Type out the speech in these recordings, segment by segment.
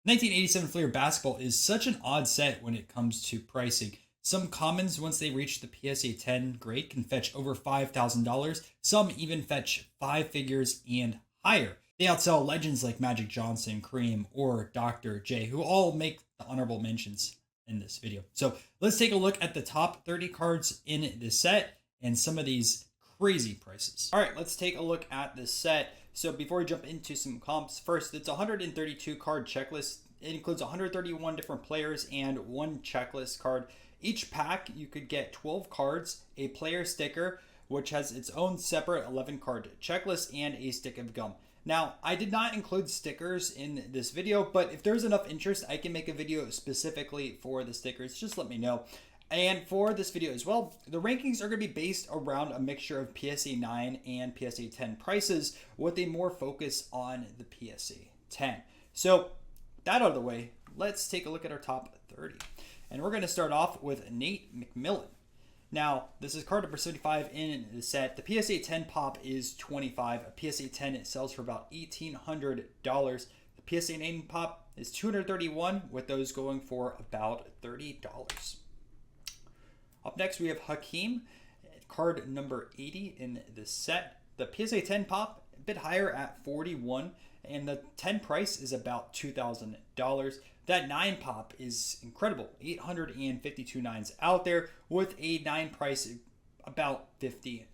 1987 Fleer Basketball is such an odd set when it comes to pricing. Some commons, once they reach the PSA 10 grade, can fetch over $5,000. Some even fetch five figures and higher. They outsell legends like Magic Johnson, Kareem, or Dr. J, who all make the honorable mentions in this video. So let's take a look at the top 30 cards in this set and some of these crazy prices. All right, let's take a look at this set. So before we jump into some comps, first, it's a 132 card checklist. It includes 131 different players and one checklist card. Each pack, you could get 12 cards, a player sticker, which has its own separate 11 card checklist, and a stick of gum. Now, I did not include stickers in this video, but if there's enough interest, I can make a video specifically for the stickers. Just let me know. And for this video as well, the rankings are going to be based around a mixture of PSA 9 and PSA 10 prices with a more focus on the PSA 10. So that out of the way, let's take a look at our top 30. And we're going to start off with Nate McMillan. Now, this is card number 75 in the set. The PSA 10 pop is $25. A PSA 10 it sells for about $1,800. The PSA 9 pop is $231, with those going for about $30. Up next, we have Hakeem, card number 80 in the set. The PSA 10 pop, a bit higher at $41, and the 10 price is about $2,000. That 9 pop is incredible, 852 nines out there, with a 9 price about $50.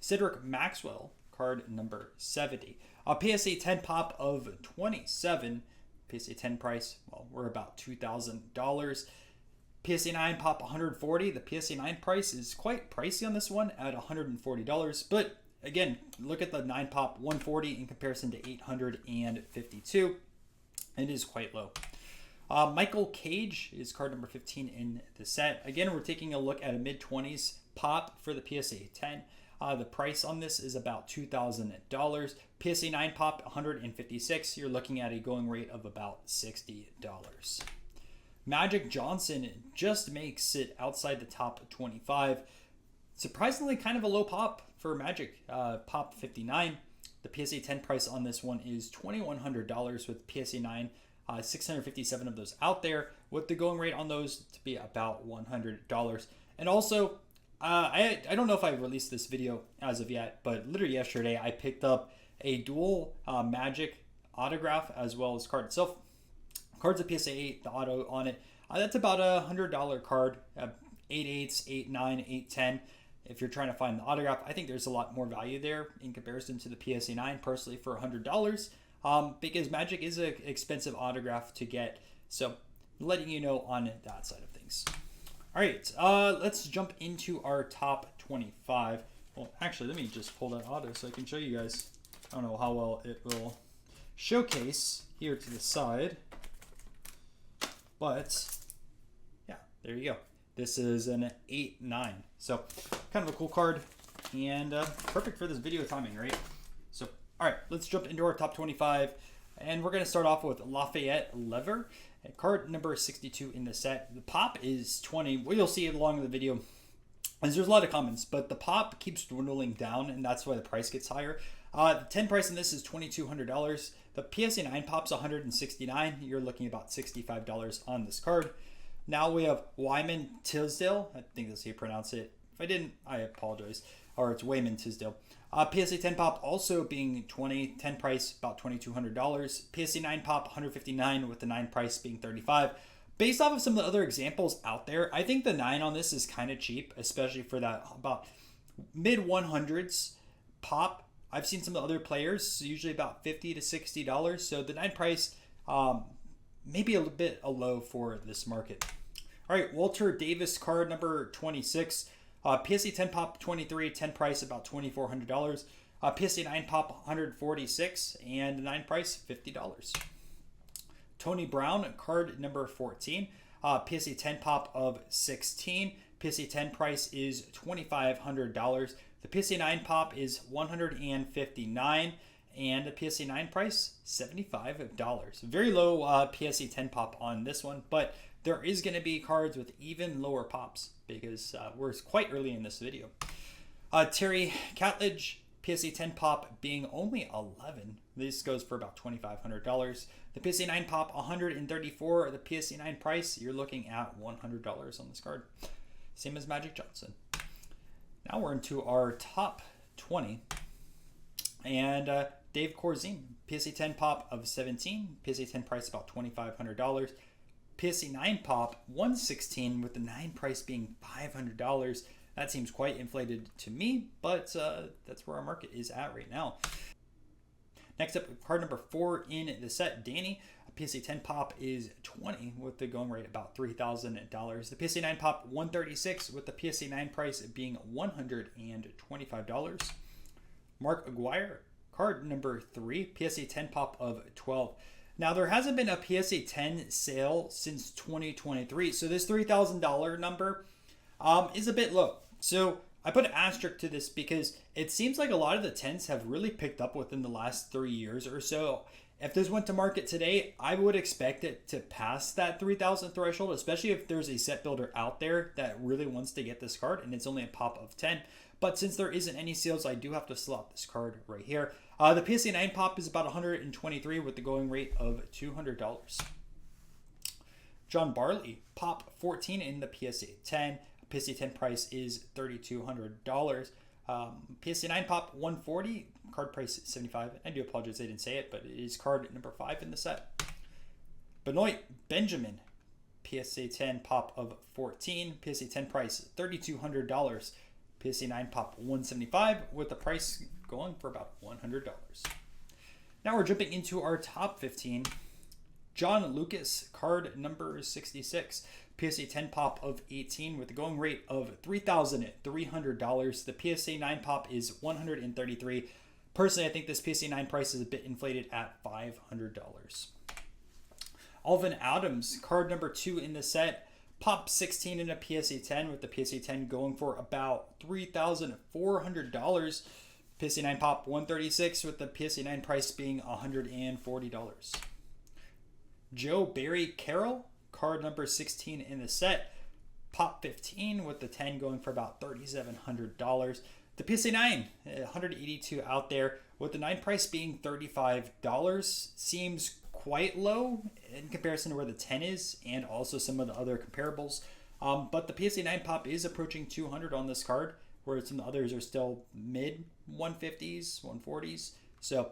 Cedric Maxwell, card number 70. A PSA 10 pop of 27, PSA 10 price, well, we're about $2,000. PSA 9 pop 140. The PSA 9 price is quite pricey on this one at $140. But again, look at the 9 pop 140 in comparison to 852. It is quite low. Michael Cage is card number 15 in the set. Again, we're taking a look at a mid-20s pop for the PSA 10. The price on this is about $2,000. PSA 9 pop 156. You're looking at a going rate of about $60. Magic Johnson just makes it outside the top 25. Surprisingly, kind of a low pop for Magic, pop 59. The PSA 10 price on this one is $2,100 with PSA 9, 657 of those out there, with the going rate on those to be about $100. And also, I don't know if I released this video as of yet, but literally yesterday I picked up a dual Magic autograph as well as card itself. Cards of PSA 8, the auto on it. That's about a $100 card, 8/8, 8/9, 8/10. If you're trying to find the autograph, I think there's a lot more value there in comparison to the PSA 9 personally for $100, because Magic is an expensive autograph to get. So letting you know on that side of things. All right, let's jump into our top 25. Well, actually, let me just pull that auto so I can show you guys. I don't know how well it will showcase here to the side. But yeah, there you go. This is an 8/9. So kind of a cool card and perfect for this video timing, right? So, all right, let's jump into our top 25. And we're going to start off with Lafayette Lever, card number 62 in the set. The pop is 20. What you'll see along the video is there's a lot of comments, but the pop keeps dwindling down, and that's why the price gets higher. The 10 price in this is $2,200. The PSA 9 pop's $169. You're looking about $65 on this card. Now we have Wyman Tisdale. I think that's how you pronounce it. If I didn't, I apologize. Or it's Wayman Tisdale. PSA 10 pop also being 20. 10 price about $2,200. PSA 9 pop 159 with the 9 price being $35. Based off of some of the other examples out there, I think the 9 on this is kind of cheap, especially for that about mid 100s pop. I've seen some of the other players, usually about $50 to $60. So the 9 price, maybe a little bit low for this market. All right, Walter Davis card number 26. PSA 10 pop 23, 10 price about $2,400. PSA 9 pop 146, and 9 price $50. Tony Brown card number 14. PSA 10 pop of 16. PSA 10 price is $2,500. The PSA 9 pop is $159, and the PSA 9 price $75. Very low PSA 10 pop on this one, but there is going to be cards with even lower pops because we're quite early in this video. Terry Catledge, PSA 10 pop being only 11 This goes for about $2,500. The PSA 9 pop, $134. The PSA 9 price, you're looking at $100 on this card. Same as Magic Johnson. Now we're into our top 20. And Dave Corzine, PSA 10 pop of 17. PSA 10 price about $2,500. PSA 9 pop, 116, with the 9 price being $500. That seems quite inflated to me, but that's where our market is at right now. Next up, card number 4 in the set, Danny. A PSA 10 pop is 20, with the going rate about $3,000. The PSA 9 pop, 136, with the PSA 9 price being $125. Mark Aguirre, card number 3, PSA 10 pop of 12. Now, there hasn't been a PSA 10 sale since 2023, so this $3,000 number is a bit low. So I put an asterisk to this because it seems like a lot of the 10s have really picked up within the last 3 years or so. If this went to market today, I would expect it to pass that 3,000 threshold, especially if there's a set builder out there that really wants to get this card and it's only a pop of 10. But since there isn't any sales, I do have to slot this card right here. The PSA 9 pop is about 123 with the going rate of $200. John Barley, pop 14 in the PSA 10. PSA 10 price is $3,200. PSA 9 pop 140, card price 75. I do apologize I didn't say it, but it is card number 5 in the set. Benoit Benjamin, PSA 10 pop of 14. PSA 10 price $3,200. PSA 9 pop 175 with the price going for about $100. Now we're jumping into our top 15. John Lucas, card number 66. PSA 10 pop of 18 with the going rate of $3,300. The PSA 9 pop is $133. Personally, I think this PSA 9 price is a bit inflated at $500. Alvin Adams, card number 2 in the set. Pop 16 in a PSA 10 with the PSA 10 going for about $3,400. PSA 9 pop 136 with the PSA 9 price being $140. Joe Barry Carroll, card number 16 in the set. Pop 15 with the 10 going for about $3,700. The PSA 9, 182 out there with the 9 price being $35 seems quite low in comparison to where the 10 is and also some of the other comparables. But the PSA 9 pop is approaching 200 on this card, where some of the others are still mid 150s, 140s. So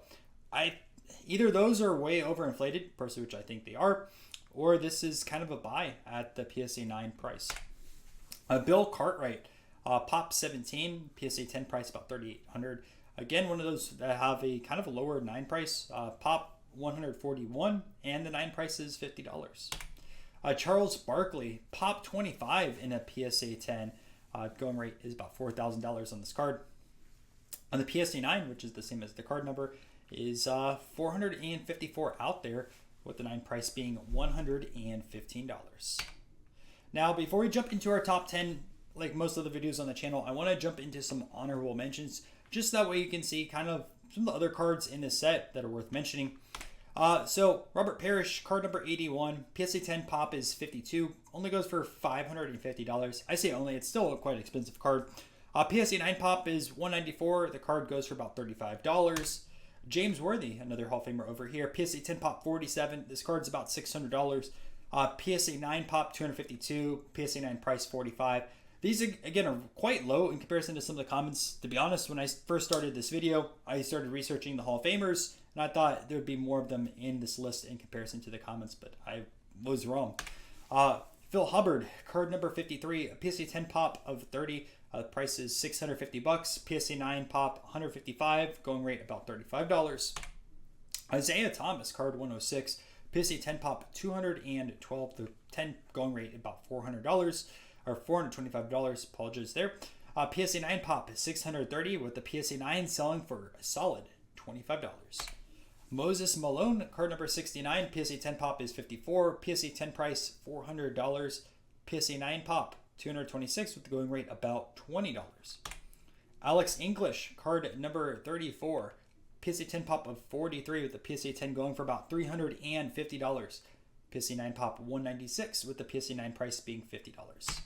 either those are way overinflated, personally, which I think they are, or this is kind of a buy at the PSA 9 price. Bill Cartwright, pop 17, PSA 10 price about $3,800. Again, one of those that have a kind of a lower 9 price. Pop 141 and the 9 price is $50. Charles Barkley, pop 25 in a PSA 10. Going rate is about $4,000 on this card. On the PSA 9, which is the same as the card number, is 454 out there with the 9 price being $115. Now, before we jump into our top 10, like most of the videos on the channel, I want to jump into some honorable mentions, just that way you can see kind of some of the other cards in this set that are worth mentioning. So Robert Parrish, card number 81, PSA 10 pop is 52, only goes for $550. I say only, it's still a quite expensive card. PSA 9 pop is 194, the card goes for about $35. James Worthy, another Hall of Famer over here, PSA 10 pop 47, this card's about $600. PSA 9 pop 252, PSA 9 price 45. These, again, are quite low in comparison to some of the comments. To be honest, when I first started this video, I started researching the Hall of Famers, and I thought there would be more of them in this list in comparison to the comments, but I was wrong. Phil Hubbard, card number 53, a PSA 10 pop of 30. Price is $650. PSA 9 pop 155, going rate about $35. Isaiah Thomas, card 106, PSA 10 pop 212. The 10 going rate about $400 or $425. Apologies there. PSA 9 pop is $630 with the PSA 9 selling for a solid $25. Moses Malone, card number 69, PSA 10 pop is $54. PSA 10 price $400. PSA 9 pop 226 with the going rate about $20. Alex English, card number 34, PSA 10 pop of 43 with the PSA 10 going for about $350. PSA 9 pop 196 with the PSA 9 price being $50.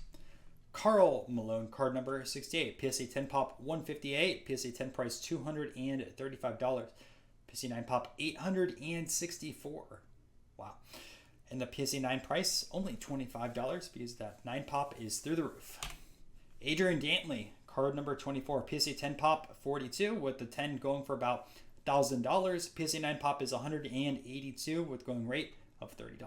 Carl Malone, card number 68, PSA 10 pop 158, PSA 10 price $235. PSA 9 pop 864. Wow. And the PSA 9 price only $25 because that 9 pop is through the roof. Adrian Dantley, card number 24, PSA 10 pop 42 with the 10 going for about $1,000. PSA 9 pop is 182 with going rate of $30.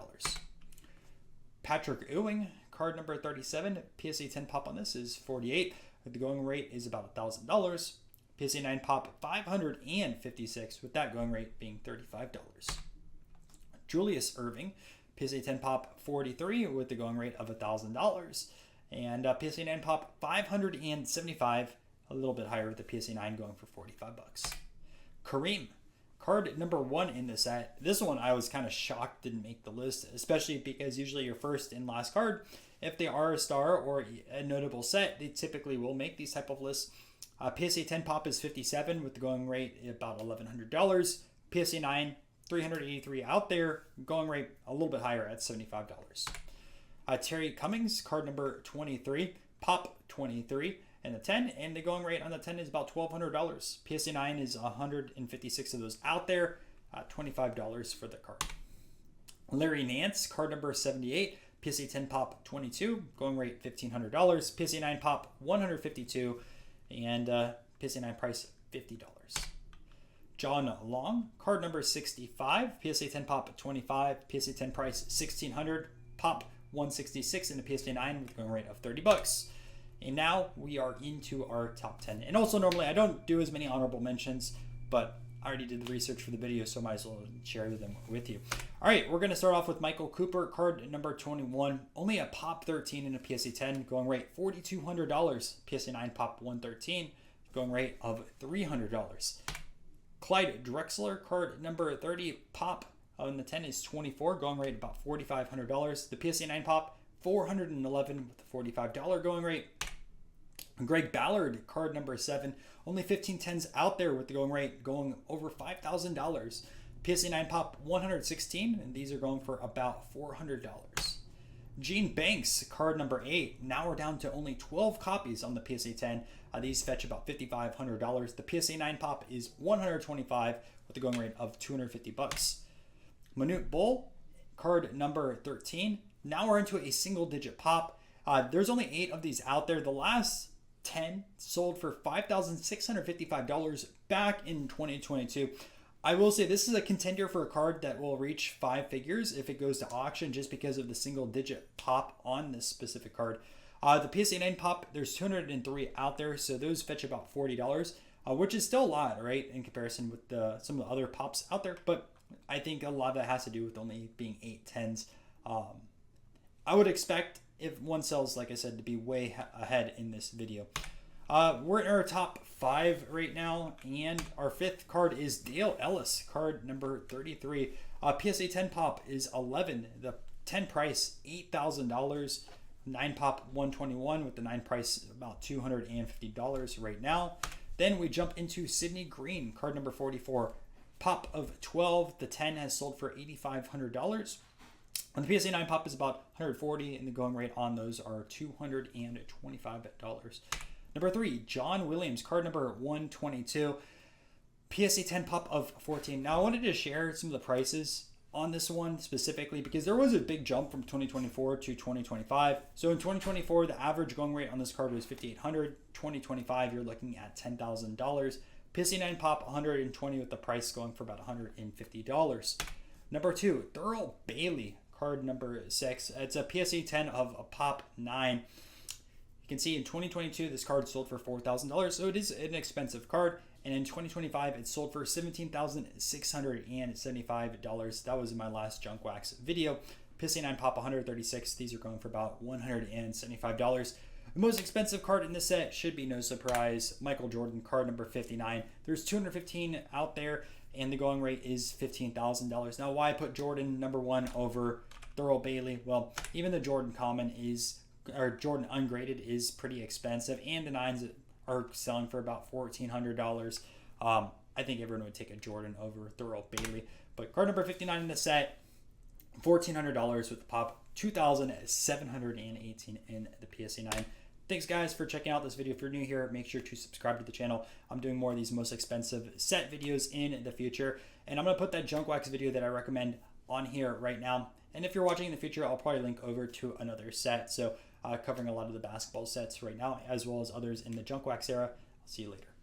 Patrick Ewing, card number 37, PSA 10 pop on this is 48. The going rate is about $1,000. PSA 9 pop 556 with that going rate being $35. Julius Irving, PSA 10 pop 43 with the going rate of $1,000. And PSA 9 pop 575, a little bit higher with the PSA 9 going for 45 bucks. Kareem, card number 1 in the set. This one I was kind of shocked didn't make the list, especially because usually your first and last card, if they are a star or a notable set, they typically will make these type of lists. PSA 10 pop is 57 with the going rate about $1,100. PSA 9, 383 out there, going rate a little bit higher at $75. Terry Cummings, card number 23, pop 23, and the 10, and the going rate on the 10 is about $1,200. PSA 9 is 156 of those out there, $25 for the card. Larry Nance, card number 78, PSA 10 pop 22, going rate $1,500. PSA 9 pop 152, and PSA 9 price $50. John Long, card number 65, PSA 10 pop 25, PSA 10 price $1,600, pop 166 in the PSA 9 with a going rate of 30 bucks. And now we are into our top 10. And also normally I don't do as many honorable mentions, but I already did the research for the video, so I might as well share them with you. All right, we're going to start off with Michael Cooper, card number 21. Only a pop 13 in a PSA 10, going rate $4,200. PSA 9 pop 113, going rate of $300. Clyde Drexler, card number 30, pop on the 10 is 24, going rate about $4,500. The PSA 9 pop 411 with the $45 going rate. Greg Ballard, card number 7, only 15 10s out there with the going rate going over $5,000. PSA 9 pop 116, and these are going for about $400. Gene Banks, card number 8. Now we're down to only 12 copies on the PSA 10. These fetch about $5,500. The PSA 9 pop is 125 with the going rate of 250 bucks. Manute Bull, card number 13. Now we're into a single digit pop. There's only 8 of these out there. The last 10 sold for $5,655 back in 2022. I will say this is a contender for a card that will reach 5 figures if it goes to auction, just because of the single digit pop on this specific card. The PSA 9 pop, there's 203 out there, so those fetch about $40, which is still a lot, right, in comparison with some of the other pops out there. But I think a lot of that has to do with only being 8 10s. I would expect if one sells, like I said, to be way ahead in this video. We're in our top 5 right now, and our 5th card is Dale Ellis, card number 33. PSA 10 pop is 11. The 10 price $8,000. 9 pop 121 with the 9 price about $250 right now. Then we jump into Sidney Green, card number 44. Pop of 12. The 10 has sold for $8,500. And the PSA 9 pop is about 140, and the going rate on those are $225. Number 3, John Williams, card number 122. PSA 10 pop of 14. Now I wanted to share some of the prices on this one specifically because there was a big jump from 2024 to 2025. So in 2024, the average going rate on this card was $5,800. 2025, you're looking at $10,000. PSA 9 pop 120 with the price going for about $150. Number 2, Thurl Bailey, card number 6. It's a PSA 10 of a pop 9. You can see in 2022, this card sold for $4,000, so it is an expensive card. And in 2025, it sold for $17,675. That was in my last Junk Wax video. PSA 9 pop 136. These are going for about $175. The most expensive card in this set should be no surprise. Michael Jordan, card number 59. There's 215 out there, and the going rate is $15,000. Now, why put Jordan number 1 over Thurl Bailey? Well, even the Jordan Common or Jordan Ungraded is pretty expensive, and the 9s are selling for about $1,400. I think everyone would take a Jordan over Thurl Bailey. But card number 59 in the set, $1,400 with the pop, $2,718 in the PSA 9. Thanks guys for checking out this video. If you're new here, make sure to subscribe to the channel. I'm doing more of these most expensive set videos in the future. And I'm gonna put that junk wax video that I recommend on here right now. And if you're watching in the future, I'll probably link over to another set. So covering a lot of the basketball sets right now, as well as others in the junk wax era. I'll see you later.